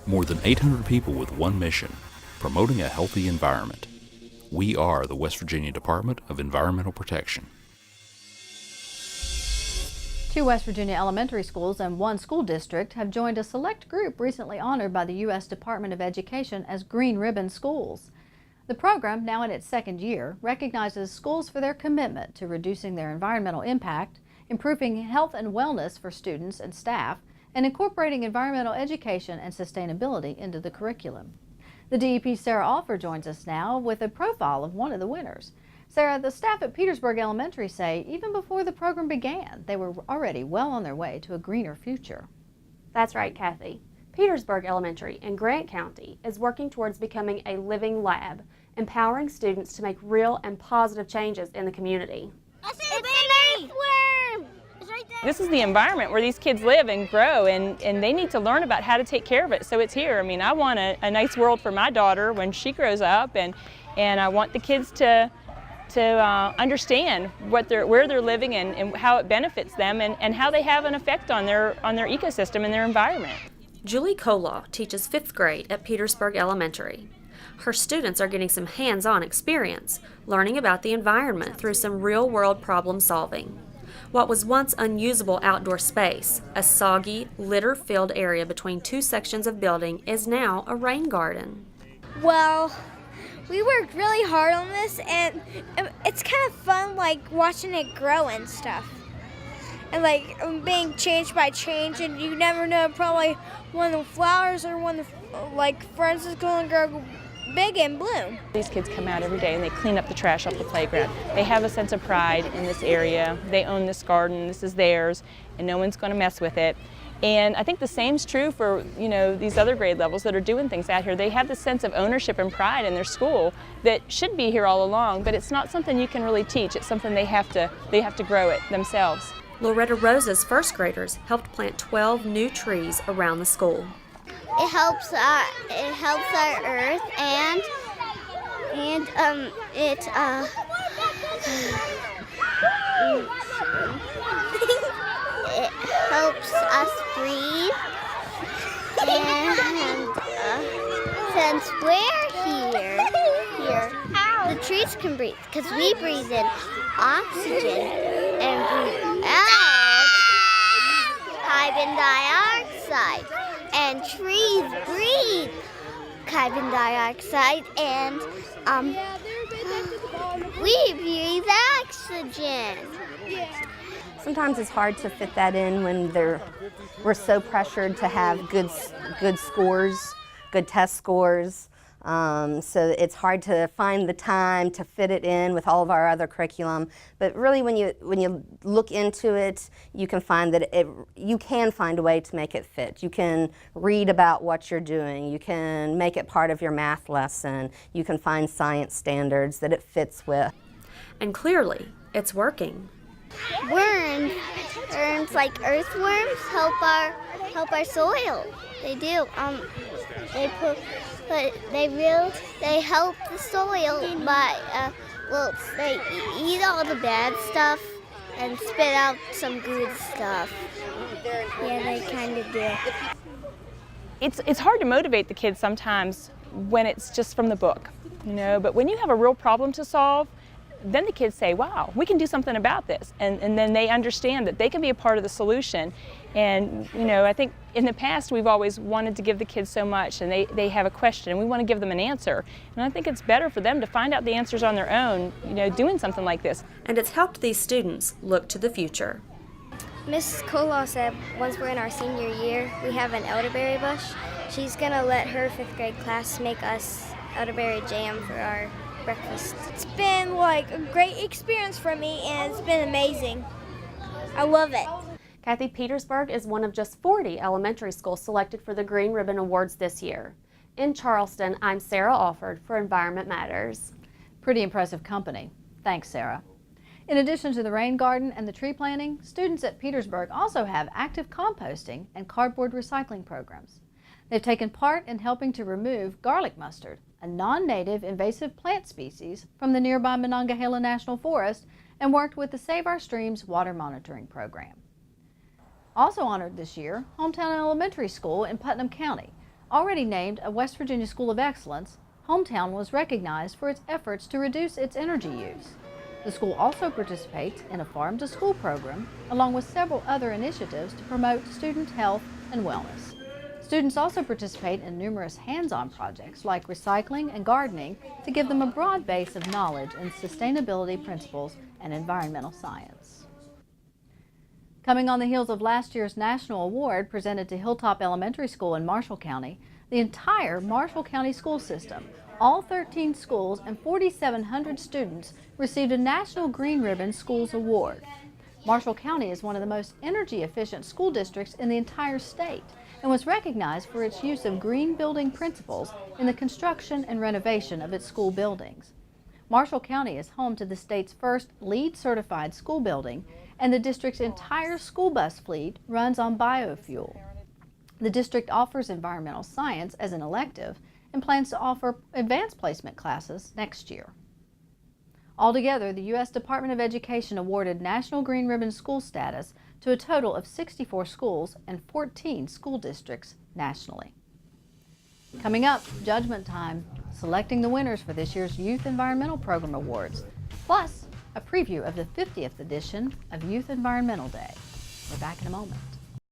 More than 800 people with one mission, promoting a healthy environment. We are the West Virginia Department of Environmental Protection. 2 West Virginia elementary schools and 1 school district have joined a select group recently honored by the U.S. Department of Education as Green Ribbon Schools. The program, now in its 2nd year, recognizes schools for their commitment to reducing their environmental impact, improving health and wellness for students and staff, and incorporating environmental education and sustainability into the curriculum. The DEP's Sarah Alford joins us now with a profile of one of the winners. Sarah, the staff at Petersburg Elementary say even before the program began, they were already well on their way to a greener future. That's right, Kathy. Petersburg Elementary in Grant County is working towards becoming a living lab, empowering students to make real and positive changes in the community. It's an earthworm! It's right there. This is the environment where these kids live and grow, and they need to learn about how to take care of it, so it's here. I mean, I want a nice world for my daughter when she grows up, and I want the kids to understand where they're living and how it benefits them and how they have an effect on their ecosystem and their environment. Julie Kolaw teaches 5th grade at Petersburg Elementary. Her students are getting some hands-on experience, learning about the environment through some real-world problem solving. What was once unusable outdoor space, a soggy, litter-filled area between 2 sections of building, is now a rain garden. Well, we worked really hard on this, and it's kind of fun, like watching it grow and stuff. And like being changed by change, and you never know, probably one of the flowers or one of the ferns is going to grow big and bloom. These kids come out every day and they clean up the trash off the playground. They have a sense of pride in this area. They own this garden, this is theirs, and no one's going to mess with it. And I think the same's true for, these other grade levels that are doing things out here. They have this sense of ownership and pride in their school that should be here all along, but it's not something you can really teach. It's something they have to grow it themselves. Loretta Rosa's 1st graders helped plant 12 new trees around the school. It helps our earth, and it helps us breathe, and since we're here, the trees can breathe, because we breathe in oxygen and breathe out carbon dioxide, and trees breathe carbon dioxide, and we breathe oxygen. Sometimes it's hard to fit that in when we're so pressured to have good scores, good test scores. So it's hard to find the time to fit it in with all of our other curriculum. But really, when you look into it, you can find that you can find a way to make it fit. You can read about what you're doing. You can make it part of your math lesson. You can find science standards that it fits with. And clearly, it's working. Worms like earthworms help our soil. They do. They help the soil by they eat all the bad stuff and spit out some good stuff. Yeah, they kind of do. It's hard to motivate the kids sometimes when it's just from the book, but when you have a real problem to solve, then the kids say, wow, we can do something about this. And then they understand that they can be a part of the solution. And, I think in the past we've always wanted to give the kids so much, and they have a question and we want to give them an answer. And I think it's better for them to find out the answers on their own, doing something like this. And it's helped these students look to the future. Mrs. Kolaw said once we're in our senior year, we have an elderberry bush. She's going to let her 5th grade class make us elderberry jam for our breakfast. It's been a great experience for me, and it's been amazing. I love it. Kathy, Petersburg is one of just 40 elementary schools selected for the Green Ribbon Awards this year. In Charleston, I'm Sarah Alford for Environment Matters. Pretty impressive company. Thanks, Sarah. In addition to the rain garden and the tree planting, students at Petersburg also have active composting and cardboard recycling programs. They've taken part in helping to remove garlic mustard, a non-native invasive plant species, from the nearby Monongahela National Forest, and worked with the Save Our Streams water monitoring program. Also honored this year, Hometown Elementary School in Putnam County, Already named a West Virginia School of Excellence, Hometown was recognized for its efforts to reduce its energy use. The school also participates in a farm-to-school program, along with several other initiatives to promote student health and wellness. Students also participate in numerous hands-on projects like recycling and gardening to give them a broad base of knowledge in sustainability principles and environmental science. Coming on the heels of last year's national award presented to Hilltop Elementary School in Marshall County, the entire Marshall County school system, all 13 schools and 4,700 students received a National Green Ribbon Schools Award. Marshall County is one of the most energy-efficient school districts in the entire state and was recognized for its use of green building principles in the construction and renovation of its school buildings. Marshall County is home to the state's first LEED-certified school building, and the district's entire school bus fleet runs on biofuel. The district offers environmental science as an elective and plans to offer advanced placement classes next year. Altogether, the U.S. Department of Education awarded National Green Ribbon School status to a total of 64 schools and 14 school districts nationally. Coming up, judgment time, selecting the winners for this year's Youth Environmental Program Awards, plus a preview of the 50th edition of Youth Environmental Day. We're back in a moment.